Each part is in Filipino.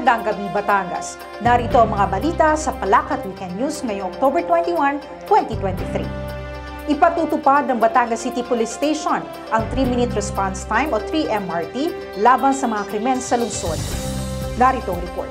Magandang gabi, Batangas. Narito ang mga balita sa Palakat Weekend News ngayong October 21, 2023. Ipatutupad ng Batangas City Police Station ang 3-minute response time o 3MRT laban sa mga krimen sa lungsod. Narito ang report.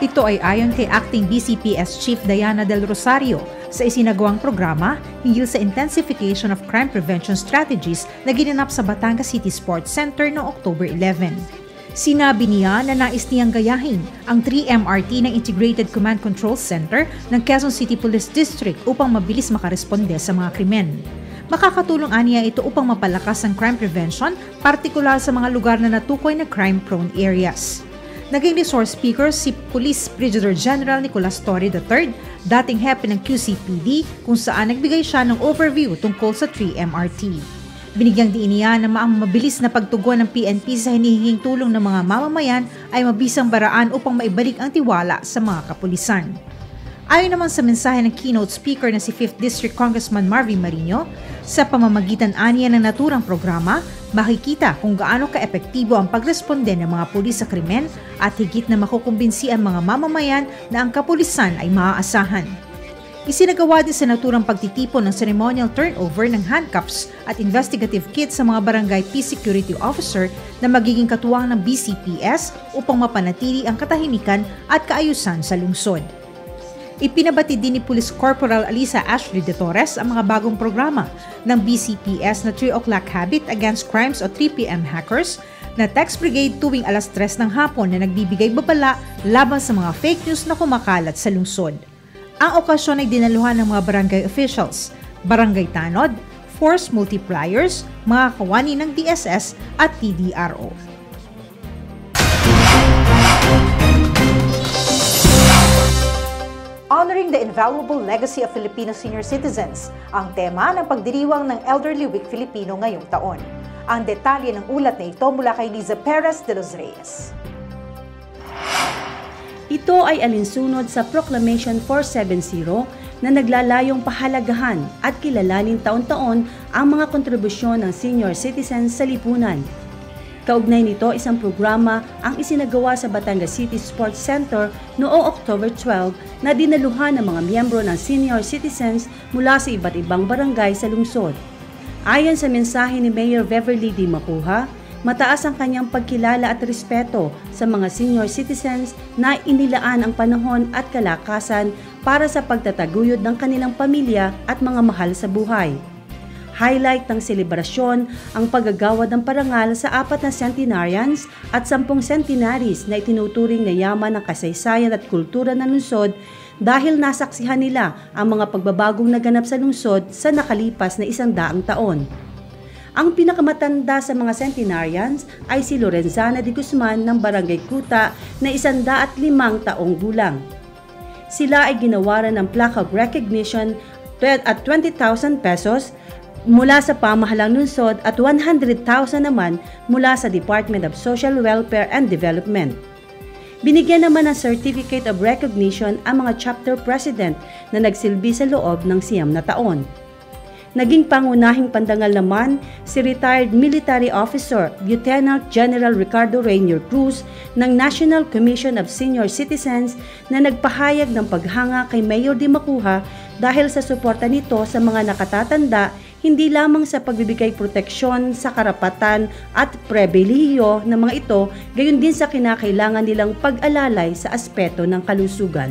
Ito ay ayon kay Acting BCPS Chief Diana Del Rosario sa isinagawang programa hinggil sa intensification of crime prevention strategies na ginanap sa Batangas City Sports Center noong October 11. Sinabi niya na nais niyang gayahin ang 3MRT ng Integrated Command Control Center ng Quezon City Police District upang mabilis makaresponde sa mga krimen. Makakatulong aniya ito upang mapalakas ang crime prevention, partikular sa mga lugar na natukoy na crime-prone areas. Naging resource speaker si Police Brigadier General Nicolas Torre III, dating hepe ng QCPD, kung saan nagbigay siya ng overview tungkol sa 3MRT. Binigyang diin niya na ang mabilis na pagtugon ng PNP sa hinihinging tulong ng mga mamamayan ay mabisang paraan upang maibalik ang tiwala sa mga kapulisan. Ayon naman sa mensahe ng keynote speaker na si 5th District Congressman Marvin Marino, sa pamamagitan aniya ng naturang programa, makikita kung gaano ka-epektibo ang pagresponde ng mga pulis sa krimen at higit na makukumbinsi ang mga mamamayan na ang kapulisan ay maaasahan. Isinagawa din sa naturang pagtitipon ng ceremonial turnover ng handcuffs at investigative kits sa mga barangay peace security officer na magiging katuwang ng BCPS upang mapanatili ang katahimikan at kaayusan sa lungsod. Ipinabati din ni Police Corporal Alisa Ashley de Torres ang mga bagong programa ng BCPS na 3 o'clock habit against crimes o 3PM hackers na text brigade tuwing alas 3 ng hapon na nagbibigay babala laban sa mga fake news na kumakalat sa lungsod. Ang okasyon ay dinaluhan ng mga barangay officials, barangay tanod, force multipliers, mga kawani ng DSS at TDRO. Honoring the Invaluable Legacy of Filipino Senior Citizens, ang tema ng pagdiriwang ng Elderly Week Filipino ngayong taon. Ang detalye ng ulat na ito mula kay Liza Perez de los Reyes. Ito ay alinsunod sa Proclamation 470 na naglalayong pahalagahan at kilalanin taon-taon ang mga kontribusyon ng senior citizens sa lipunan. Kaugnay nito, isang programa ang isinagawa sa Batangas City Sports Center noong October 12 na dinaluhan ng mga miyembro ng senior citizens mula sa iba't ibang barangay sa lungsod. Ayon sa mensahe ni Mayor Beverly D. Macuja, mataas ang kanyang pagkilala at respeto sa mga senior citizens na inilaan ang panahon at kalakasan para sa pagtataguyod ng kanilang pamilya at mga mahal sa buhay. Highlight ng selebrasyon ang paggagawad ng parangal sa 4 na centenarians at 10 centenaries na itinuturing na yaman ng kasaysayan at kultura ng lungsod dahil nasaksihan nila ang mga pagbabagong naganap sa lungsod sa nakalipas na 100 taon. Ang pinakamatanda sa mga centenarians ay si Lorenzana de Guzman ng Barangay Kuta na 105 taong gulang. Sila ay ginawaran ng plaque of recognition at 20,000 pesos mula sa pamahalang lungsod at 100,000 naman mula sa Department of Social Welfare and Development. Binigyan naman ng Certificate of Recognition ang mga chapter president na nagsilbi sa loob ng 9 na taon. Naging pangunahing pandangal naman si retired military officer Lieutenant General Ricardo Rainier Cruz ng National Commission of Senior Citizens na nagpahayag ng paghanga kay Mayor D. Macuja dahil sa suporta nito sa mga nakatatanda hindi lamang sa pagbibigay proteksyon sa karapatan at pribilehiyo ng mga ito, gayon din sa kinakailangan nilang pag-alalay sa aspeto ng kalusugan.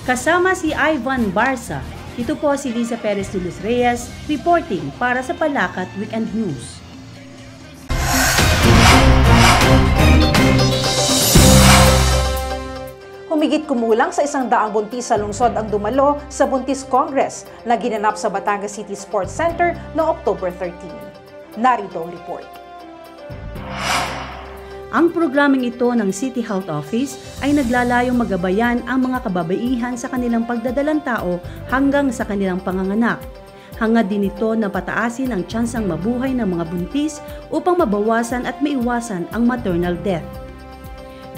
Kasama si Ivan Barsa, ito po si Liza Perez de los Reyes, reporting para sa Palakat Weekend News. Humigit kumulang sa 100 buntis sa lungsod ang dumalo sa Buntis Congress na ginanap sa Batangas City Sports Center noong October 13. Narito ang report. Ang programang ito ng City Health Office ay naglalayong magabayan ang mga kababaihan sa kanilang pagdadalang tao hanggang sa kanilang panganganak. Hangad din ito na pataasin ang tsansang mabuhay ng mga buntis upang mabawasan at maiwasan ang maternal death.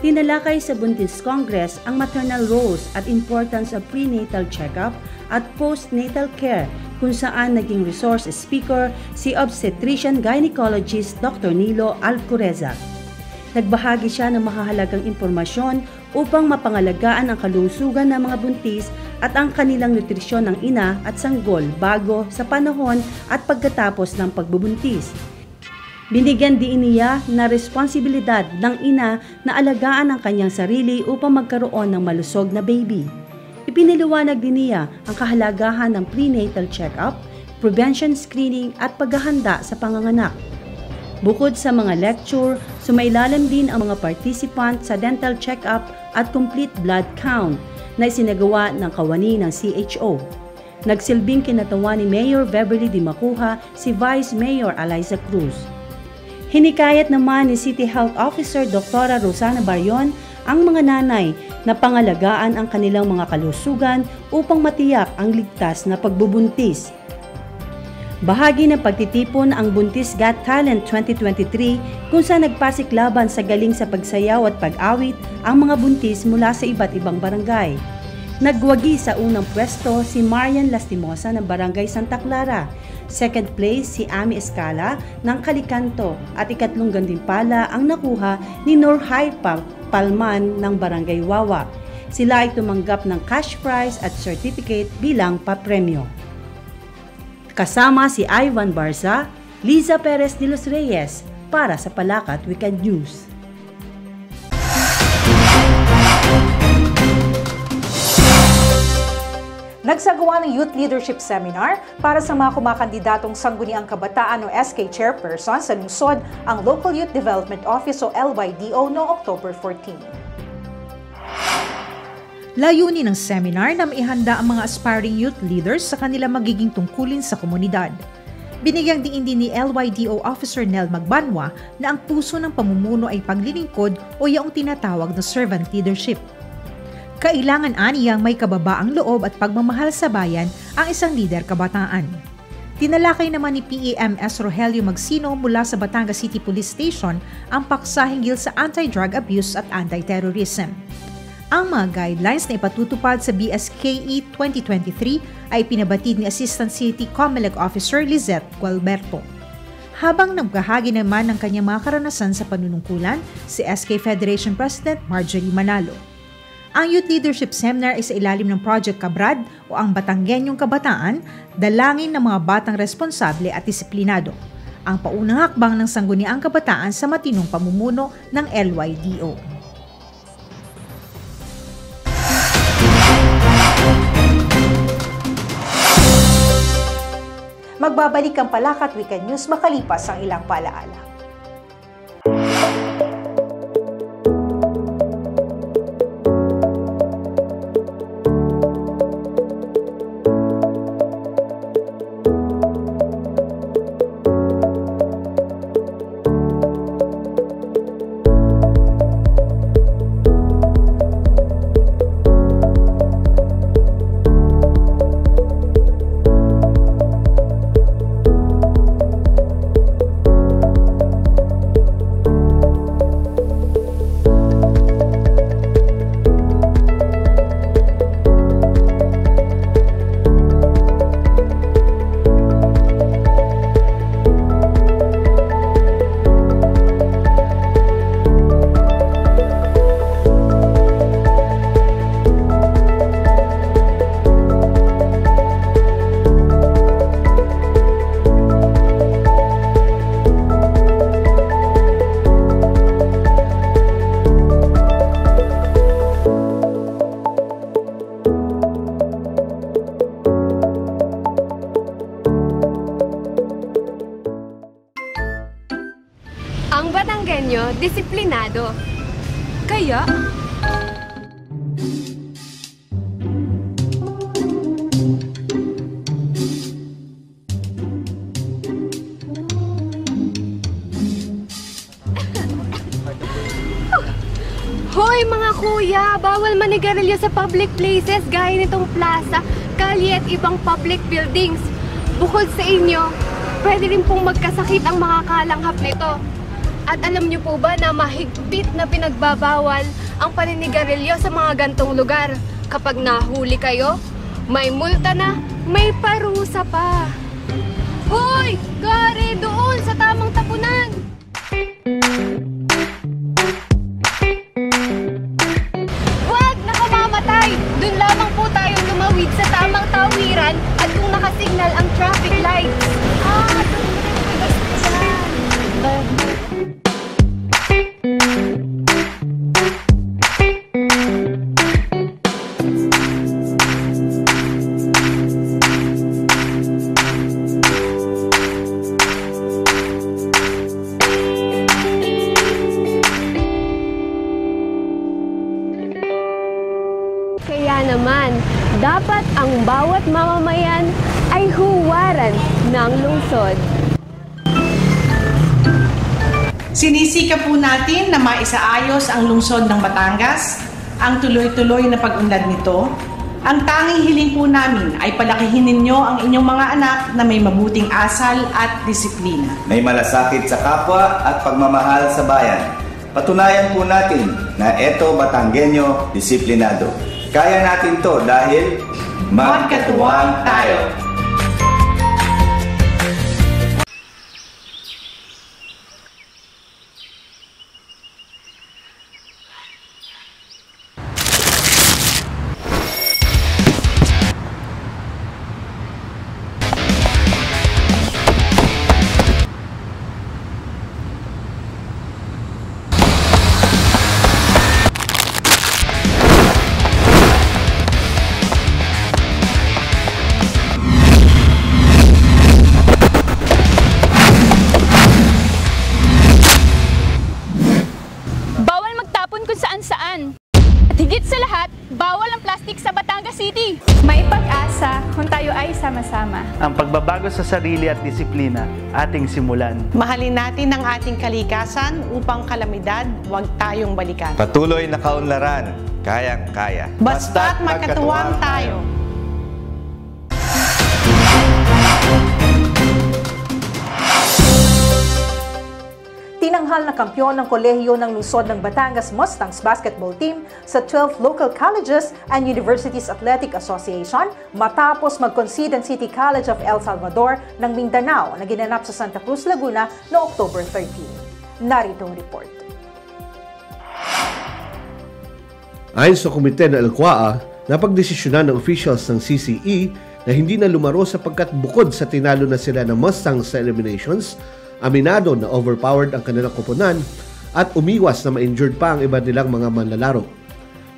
Tinalakay sa Buntis Congress ang maternal roles at importance of prenatal check-up at postnatal care kung saan naging resource speaker si obstetrician gynecologist Dr. Nilo Alcureza. Nagbahagi siya ng mahahalagang impormasyon upang mapangalagaan ang kalusugan ng mga buntis at ang kanilang nutrisyon ng ina at sanggol bago, sa panahon at pagkatapos ng pagbubuntis. Binigyan din niya na responsibilidad ng ina na alagaan ang kanyang sarili upang magkaroon ng malusog na baby. Ipinaliwanag din niya ang kahalagahan ng prenatal check-up, prevention screening at paghahanda sa panganganak. Bukod sa mga lecture, sumailalim din ang mga participant sa dental check-up at complete blood count na isinagawa ng kawani ng CHO. Nagsilbing kinatawa ni Mayor Beverly Di Macuja si Vice Mayor Eliza Cruz. Hinikayat naman ni City Health Officer Dr. Rosana Barrion ang mga nanay na pangalagaan ang kanilang mga kalusugan upang matiyak ang ligtas na pagbubuntis. Bahagi ng pagtitipon ang Buntis Got Talent 2023 kung saan nagpasiklaban sa galing sa pagsayaw at pag-awit ang mga buntis mula sa iba't ibang barangay. Nagwagi sa unang pwesto si Marian Lastimosa ng Barangay Santa Clara, second place si Ami Escala ng Calicanto at ikatlong gantimpala ang nakuha ni Norhay Palman ng Barangay Wawa. Sila ay tumanggap ng cash prize at certificate bilang papremyo. Kasama si Ivan Barza, Liza Perez de los Reyes para sa Palakat Weekend News. Nagsagawa ng Youth Leadership Seminar para sa mga kumakandidatong Sangguniang Kabataan o SK Chairperson sa lungsod ang Local Youth Development Office o LYDO noong October 14. Layunin ng seminar na maihanda ang mga aspiring youth leaders sa kanilang magiging tungkulin sa komunidad. Binigyang diin din ni LYDO Officer Nel Magbanwa na ang puso ng pamumuno ay paglilingkod o yaong tinatawag na servant leadership. Kailangan aniyang may kababaang loob at pagmamahal sa bayan ang isang lider kabataan. Tinalakay naman ni PAMS Rogelio Magsino mula sa Batangas City Police Station ang paksa hinggil sa anti-drug abuse at anti-terrorism. Ang mga guidelines na ipatutupad sa BSKE 2023 ay pinabatid ni Assistant City Comelec Officer Lizette Gualberto. Habang nagbahagi naman ng kanyang mga karanasan sa panunungkulan, si SK Federation President Marjorie Manalo. Ang Youth Leadership Seminar ay sa ilalim ng Project Kabrad o ang Batanggenyong Kabataan, dalangin ng mga batang responsable at disiplinado. Ang paunang hakbang ng Sangguniang Kabataan sa matinong pamumuno ng LYDO. Magbabalik ang Palakat Weekend News makalipas ang ilang paalaala. Ang Batanggenyo, disiplinado. Kaya, hoy mga kuya, bawal manigarilyo sa public places gaya nitong plaza, kalye at ibang public buildings. Bukod sa inyo, pwede rin pong magkasakit ang mga kalanghap nito. At alam niyo po ba na mahigpit na pinagbabawal ang paninigarilyo sa mga gantong lugar? Kapag nahuli kayo, may multa na, may parusa pa. Hoy! Gare doon sa tamang tapunan! ang traffic lights. Kaya naman, dapat ang bawat mamamayan ay huwaran ng lungsod. Sinisika po natin na maisaayos ang lungsod ng Batangas, ang tuloy-tuloy na pag-unlad nito. Ang tanging hiling po namin ay palakihin ninyo ang inyong mga anak na may mabuting asal at disiplina. May malasakit sa kapwa at pagmamahal sa bayan. Patunayan po natin na eto Batanggenyo disiplinado. Kaya natin to dahil magkatuwang tayo. saan. At higit sa lahat, bawal ang plastic sa Batangas City. May pag-asa kung tayo ay sama-sama. Ang pagbabago sa sarili at disiplina, ating simulan. Mahalin natin ang ating kalikasan upang kalamidad, huwag tayong balikan. Patuloy na kaunlaran, kayang-kaya. Basta't magkatuwang tayo. Tinanghal na kampyon ng kolehiyo ng lungsod ng Batangas Mustangs basketball team sa 12 local colleges and universities athletic association matapos mag-concede ang City College of El Salvador ng Mindanao na ginanap sa Santa Cruz, Laguna noong October 13. Narito ang report. Ayon sa komite ng Alcoa, napagdesisyonan ng officials ng CCE na hindi na lumaro sapagkat bukod sa tinalo na sila ng Mustangs sa eliminations, aminado na overpowered ang kanilang koponan at umiwas na ma-injured pa ang iba nilang mga manlalaro.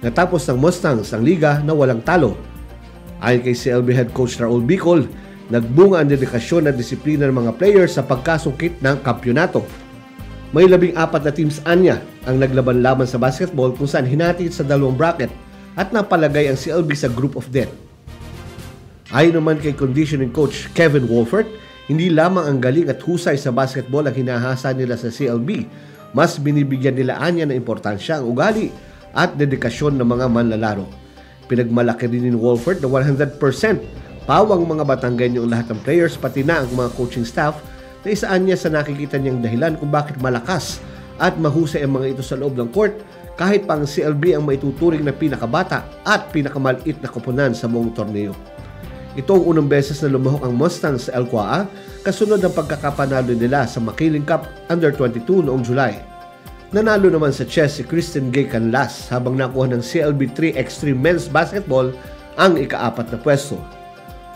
Natapos ng Mustangs ang liga na walang talo. Ayon kay CLB head coach Raul Bicol, nagbunga ang dedikasyon at disiplina ng mga players sa pagkasungkit ng kampyonato. May 14 na teams anya ang naglaban-laban sa basketball kung saan hinati sa dalawang bracket at napalagay ang CLB sa group of death. Ayon naman kay conditioning coach Kevin Wolfert, hindi lamang ang galing at husay sa basketball ang hinahasa nila sa CLB, mas binibigyan nila anya ng importansya ang ugali at dedikasyon ng mga manlalaro. Pinagmalaki din ni Wolfert na 100% pawang mga Batanggenyo ang lahat ng players pati na ang mga coaching staff na isaan niya sa nakikita niyang dahilan kung bakit malakas at mahusay ang mga ito sa loob ng court kahit pa ang CLB ang maituturing na pinakabata at pinakamaliit na koponan sa buong torneo. Ito ang unang beses na lumahok ang Mustangs sa Alcoa kasunod ng pagkakapanalo nila sa Makiling Cup Under-22 noong July. Nanalo naman sa chess si Kristen Gay Canlas habang nakuha ng CLB 3 Extreme Men's Basketball ang ika-4 na pwesto.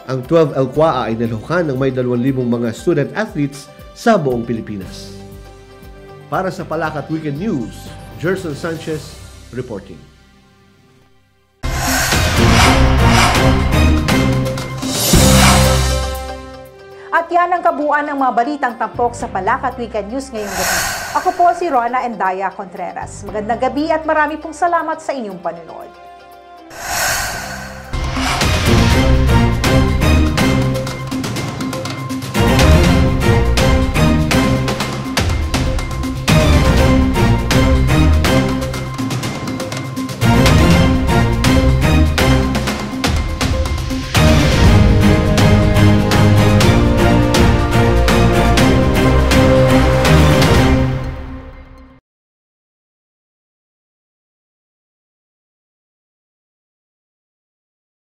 Ang 12 Alcoa ay naluhukan ng may 2,000 mga student athletes sa buong Pilipinas. Para sa Palakat Weekend News, Gerson Sanchez reporting. At yan ang kabuuan ng mga balitang tampok sa Palakat Weekend News ngayong gabi. Ako po si Rona Endaya Contreras. Magandang gabi at marami pong salamat sa inyong panonood.